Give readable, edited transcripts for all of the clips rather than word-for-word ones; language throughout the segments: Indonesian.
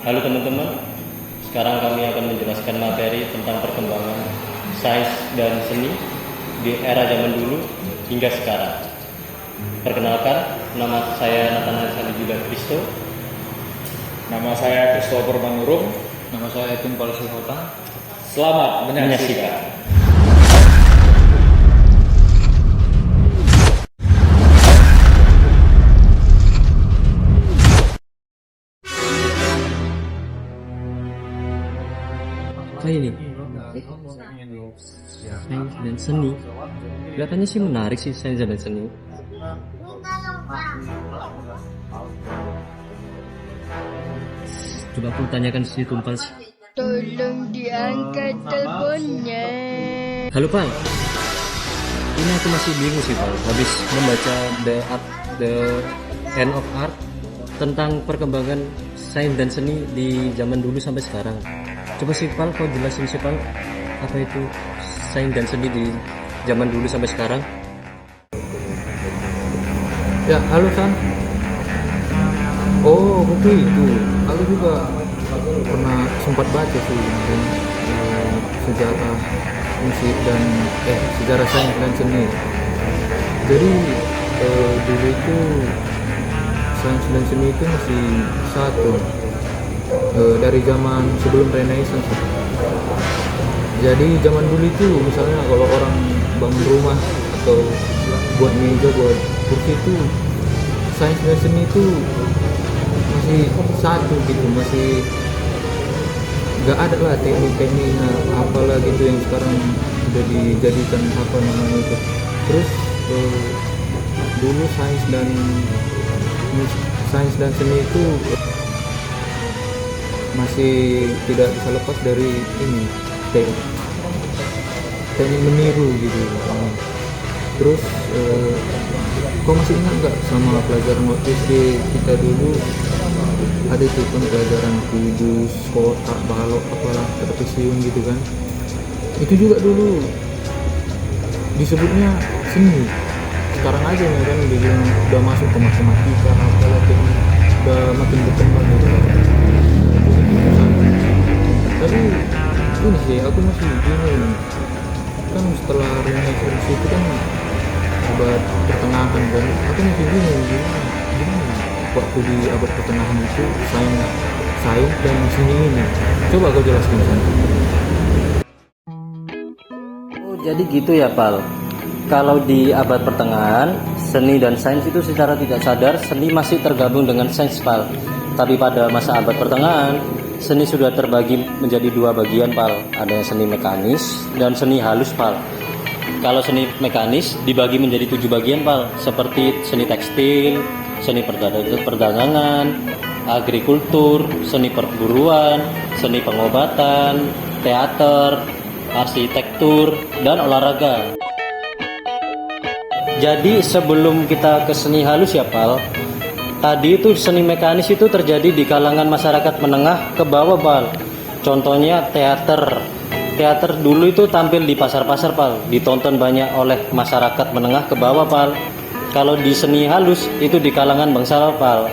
Halo teman-teman, sekarang kami akan menjelaskan materi tentang perkembangan sains dan seni di era zaman dulu hingga sekarang. Perkenalkan, nama saya Nathanael Sandi Julian Kristo. Nama saya Christopher Manurung. Nama saya Edwin Palsihota. Selamat menyaksikan. Kayak ini, sains dan seni. Kelihatannya sih menarik sih sains dan seni. Coba aku tanyakan si Tumpal. Tolong diangkat teleponnya. Halo Pak, ini aku masih bingung sih Pak. Habis membaca The End of Art tentang perkembangan sains dan seni di zaman dulu sampai sekarang. Coba sih Pak, kau jelasin sih Pak, apa itu sains dan seni di zaman dulu sampai sekarang? Ya, halo San. Oh, begitu. Aku juga pernah sempat baca sih dan sejarah musik dan sejarah sains dan seni. Jadi dulu itu sains dan seni itu masih satu dari zaman sebelum Renaissance. Jadi zaman dulu itu misalnya kalau orang bangun rumah atau buat meja, buat kursi itu sains dan seni itu masih satu gitu, masih nggak ada lah teknik-tekniknya apalah gitu yang sekarang udah dijadikan apa namanya itu. Terus dulu sains dan seni itu masih tidak bisa lepas dari ini teknik meniru gitu. Terus kau masih ingat nggak sama pelajaran waktu SD kita dulu ada itu kan pelajaran kubus, kotak, balok, apalah, trapesium gitu kan. Itu juga dulu disebutnya seni. Sekarang aja nih kan udah masuk ke matematika, apalah, teknik udah makin berkembang gitu kan. Tapi ini sih aku masih bingung kan setelah Renaissance itu kan abad pertengahan kan, aku masih bingung gimana waktu di abad pertengahan itu sains dan seni ini. Coba kau jelaskan sana. Oh, jadi gitu ya Pal. Kalau di abad pertengahan, seni dan sains itu secara tidak sadar seni masih tergabung dengan sains Pal. Tapi pada masa abad pertengahan, seni sudah terbagi menjadi dua bagian Pal. Ada seni mekanis dan seni halus Pal. Kalau seni mekanis dibagi menjadi 7 bagian Pal, seperti seni tekstil, seni perdagangan, agrikultur, seni perburuan, seni pengobatan, teater, arsitektur, dan olahraga. Jadi sebelum kita ke seni halus ya Pal, tadi itu seni mekanis itu terjadi di kalangan masyarakat menengah ke bawah Pal. Contohnya teater. Teater dulu itu tampil di pasar-pasar Pal, ditonton banyak oleh masyarakat menengah ke bawah Pal. Kalau di seni halus itu di kalangan bangsawan Pal.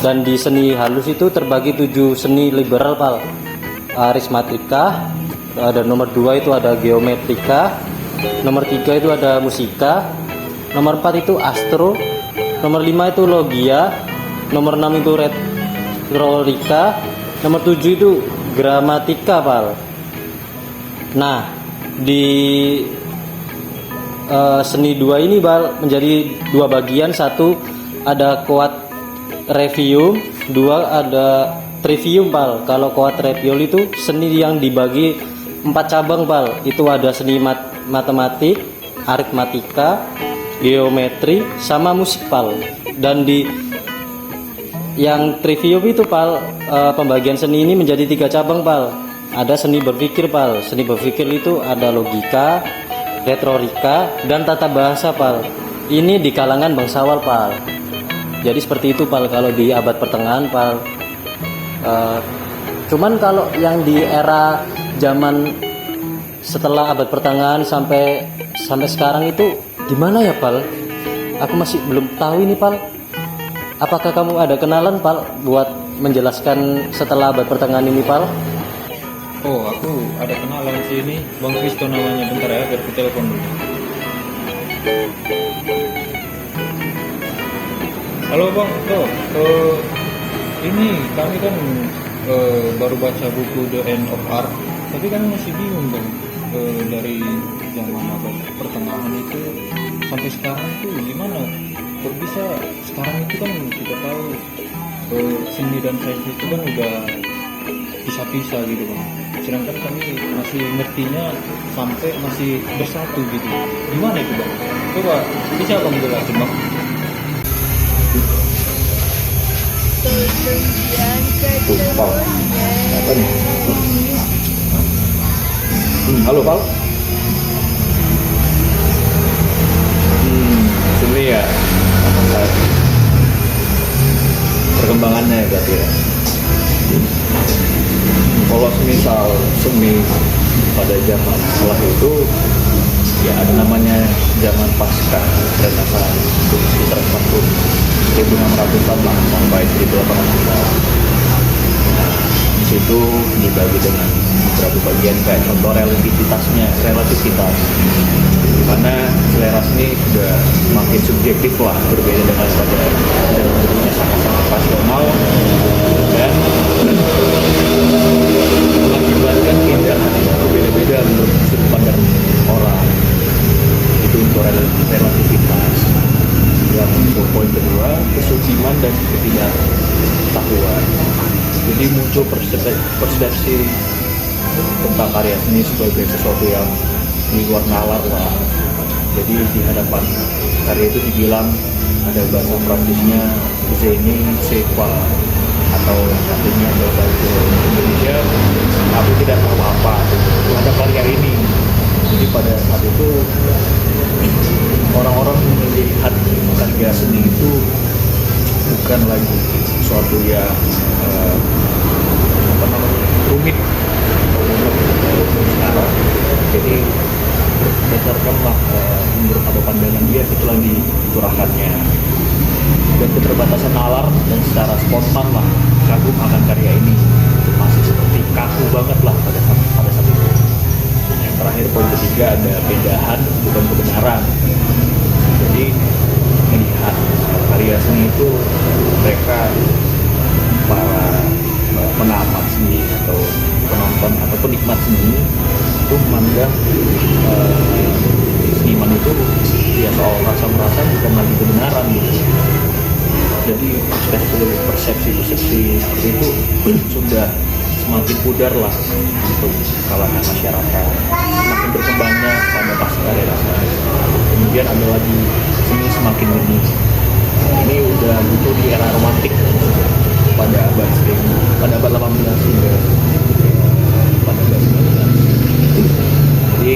Dan di seni halus itu terbagi 7 seni liberal Pal. Arismatika, ada nomor 2 itu ada geometrika, nomor 3 itu ada musika, nomor 4 itu astro, nomor 5 itu logia, nomor 6 itu retorika, nomor 7 itu gramatika Pal. Nah, di seni 2 ini Pal menjadi 2 bagian. Satu ada quadrivium, 2 ada trivium Pal. Kalau quadrivium itu seni yang dibagi 4 cabang Pal. Itu ada seni matematik, aritmatika, geometri, sama musik Pal. Dan di yang trivium itu Pal, pembagian seni ini menjadi 3 cabang Pal. Ada seni berpikir Pal. Seni berpikir itu ada logika, retorika, dan tata bahasa Pal. Ini di kalangan bangsawan Pal. Jadi seperti itu Pal kalau di abad pertengahan Pal. Cuman kalau yang di era zaman setelah abad pertengahan sampai sekarang itu gimana ya Pal? Aku masih belum tahu ini Pal. Apakah kamu ada kenalan Pal buat menjelaskan setelah abad pertengahan ini, Pal? Oh, aku ada kenalan sini, Bang Kristo namanya. Bentar ya, biar aku telepon dulu. Halo Bang, ini kami kan baru baca buku The End of Art, tapi kami masih bingung Bang, dari zaman abad pertengahan itu sampai sekarang tuh gimana? Kok bisa sekarang itu kan kita tahu seni dan sains itu kan udah pisah-pisah gitu Bang. Sedangkan kami masih ngertinya sampai masih bersatu gitu. Gimana itu Bang? Coba bisa Bang jelasin Bang? Tolong diangkat teleponnya. Halo, Pak. Seni ya. Perkembangannya berarti ya. Kalau misal seni pada zaman setelah itu ya ada namanya zaman pasca Renaissance itu sekitar tahun 1600-an lah sampai 1800-an. Nah, di situ dibagi dengan beberapa bagian kayak contoh relativitas, di mana selera seni sudah semakin subjektif lah, berbeda dengan pada dalam bentuknya sangat-sangat rasional dan mengakibatkan keindahan yang berbeda-beda menurut sudut pandang orang. Itu untuk relativitas. Yang untuk poin kedua, kesuciman dan ketidaktahuan. Jadi muncul persepsi tentang karya seni sebagai sesuatu yang di luar nalar lah. Jadi di hadapan karya itu dibilang, ada bahasa Prancisnya Zeni Sepa, atau artinya dalam bahasa Indonesia, aku tidak tahu apa terhadap karya ini. Jadi pada saat itu orang-orang melihat karya seni itu bukan lagi sesuatu yang rumit atau sekarang. Jadi berdasarkanlah menurut apa pandangan dia itulah dicurahkannya, dan keterbatasan nalar dan secara spontan lah kagum akan karya ini masih seperti kaku banget lah pada saat itu. Yang terakhir poin ketiga ada pedahan bukan kebenaran. Jadi melihat karya seni itu mereka para pengamat seni atau penonton atau penikmat seni itu memandang seniman itu ya soal rasa-merasa bukan lagi kebenaran gitu. Jadi persepsi seperti itu sudah semakin pudar lah untuk kalangan masyarakat. Semakin berkembangnya pada pasca Renaissance. Kemudian ada lagi seni semakin geni. Ini udah butuh di era romantik pada abad 18 hingga pada abad 19. Jadi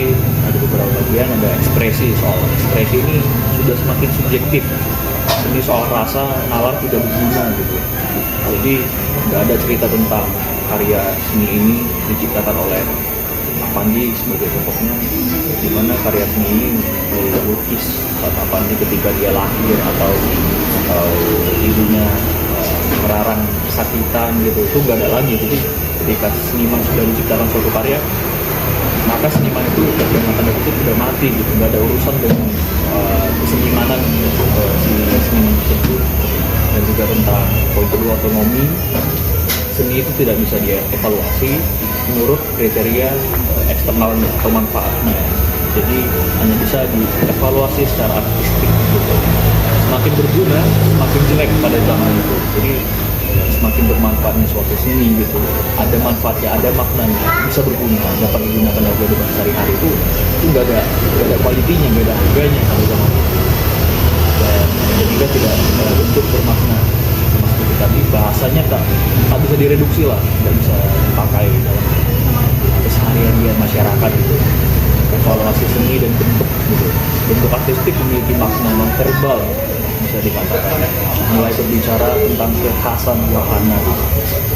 ada beberapa bagian, ada ekspresi. Soal ekspresi ini sudah semakin subjektif. Ini soal rasa, nalar tidak berguna gitu. Jadi nggak ada cerita tentang karya seni ini diciptakan oleh Avandi sebagai tokohnya, di mana karya seni ini melukis Avandi ketika dia lahir atau ibunya merarang kesakitan gitu, itu nggak ada lagi. Jadi ketika seniman sudah menciptakan suatu karya, maka seniman itu dengan tanda kutip sudah mati gitu, nggak ada urusan dengan kesenimanan si seniman tersebut. Dan juga tentang poin kedua, otonomi seni itu tidak bisa dievaluasi menurut kriteria eksternalnya atau manfaatnya. Jadi hanya bisa dievaluasi secara artistik gitu. Semakin berguna, semakin jelek pada zaman itu. Jadi semakin bermanfaatnya suatu seni gitu, ada manfaatnya, ada maknanya, bisa berguna, dapat digunakan dalam kehidupan sehari-hari, itu nggak ada kualitinya, nggak ada harganya pada zaman itu. Dan juga tidak bentuk bermakna sama seperti tadi, bahasanya tak bisa direduksi lah, tidak bisa dipakai dalam keseharian masyarakat gitu. Evaluasi seni dan bentuk gitu, bentuk artistik memiliki makna non verbal, bisa dikatakan, mulai berbicara tentang kekhasan wahana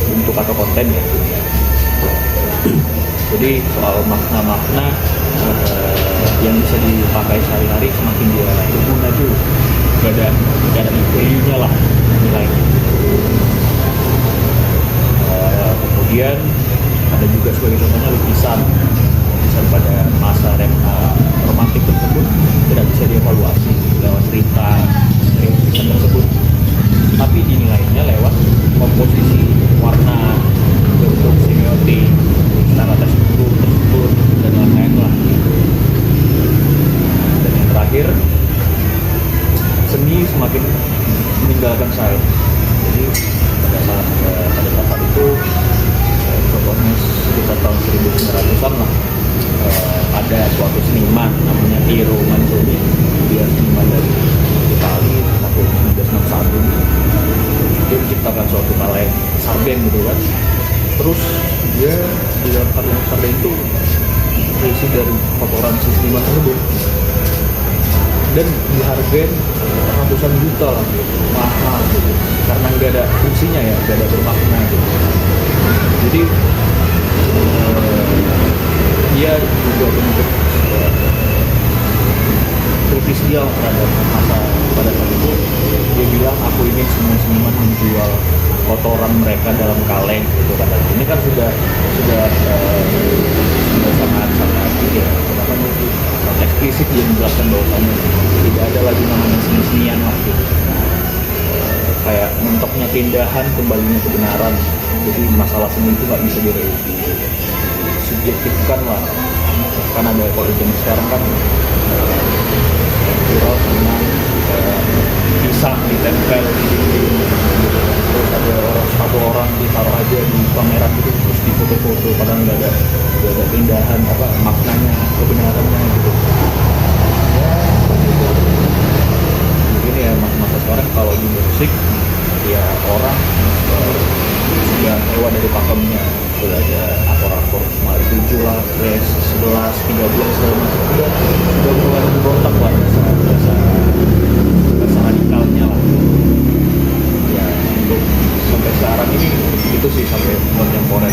bentuk atau konten ya. Jadi soal makna-makna yang bisa dipakai sehari-hari, semakin dia berguna juga, gak ada value-nya lah nilainya. Kemudian ada juga sebagai contohnya lukisan pada masa romantik tersebut tidak bisa dievaluasi lewat cerita dari lukisan tersebut, tapi dinilainya lewat komposisi warna, bentuk semiotik, secara tekstur tersebut dan lain-lain lah. Dan yang terakhir, seni semakin meninggalkan saya. Jadi pada saat itu contohnya sekitar tahun 1900-an lah, ada suatu seniman namanya Piero Manzoni, dia seniman dari Itali tahun 1961. Dia menciptakan suatu kaleng sarden gitu kan. Terus dia di dalam kaleng sarden itu berisi dari kotoran si seniman tersebut dan dihargai ratusan juta lah gitu, mahal gitu, karena nggak ada fungsinya ya, nggak ada bermakna gitu. Jadi dia juga bentuk kritis dia terhadap masa pada saat itu. Dia bilang, aku ingin semua seniman menjual kotoran mereka dalam kaleng gitu kata. Ini kan sudah sangat gitu ya, sangat eksplisit dia menjelaskan bahwasannya tidak ada lagi namanya seni-senian lah gitu. Kayak mentoknya keindahan, kembalinya kebenaran. Jadi masalah seni itu nggak bisa disubjektifkan lah. Karena ada kalau zaman sekarang kan viral tentang kisah ditempel di dinding, terus ada satu orang ditaruh aja di pameran gitu, terus di foto-foto, padahal nggak ada keindahan apa maknanya, kebenarannya gitu. Mungkin ya masa sekarang kalau di musik ya orang sudah keluar dari pakemnya, sudah ada akor-akor mulai 7 lah, 11, 13 segala macam, udah mulai berontak lah bahasa radikalnya lah ya. Untuk sampai sekarang ini itu sih sampai kontemporer.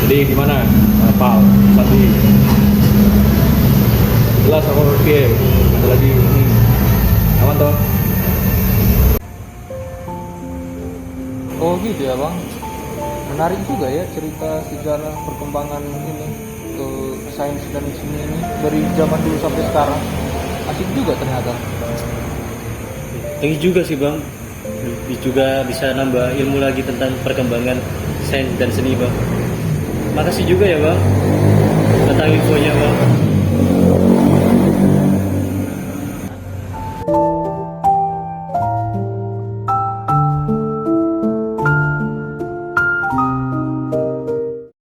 Jadi gimana Pal tadi jelas sama oke, ada lagi ini aman toh. Oh gitu ya bang, menarik juga ya cerita sejarah perkembangan ini ke sains dan seni ini dari zaman dulu sampai sekarang. Asik juga ternyata. Ini juga sih bang, juga bisa nambah ilmu lagi tentang perkembangan sains dan seni bang. Makasih juga ya bang tentang infonya bang.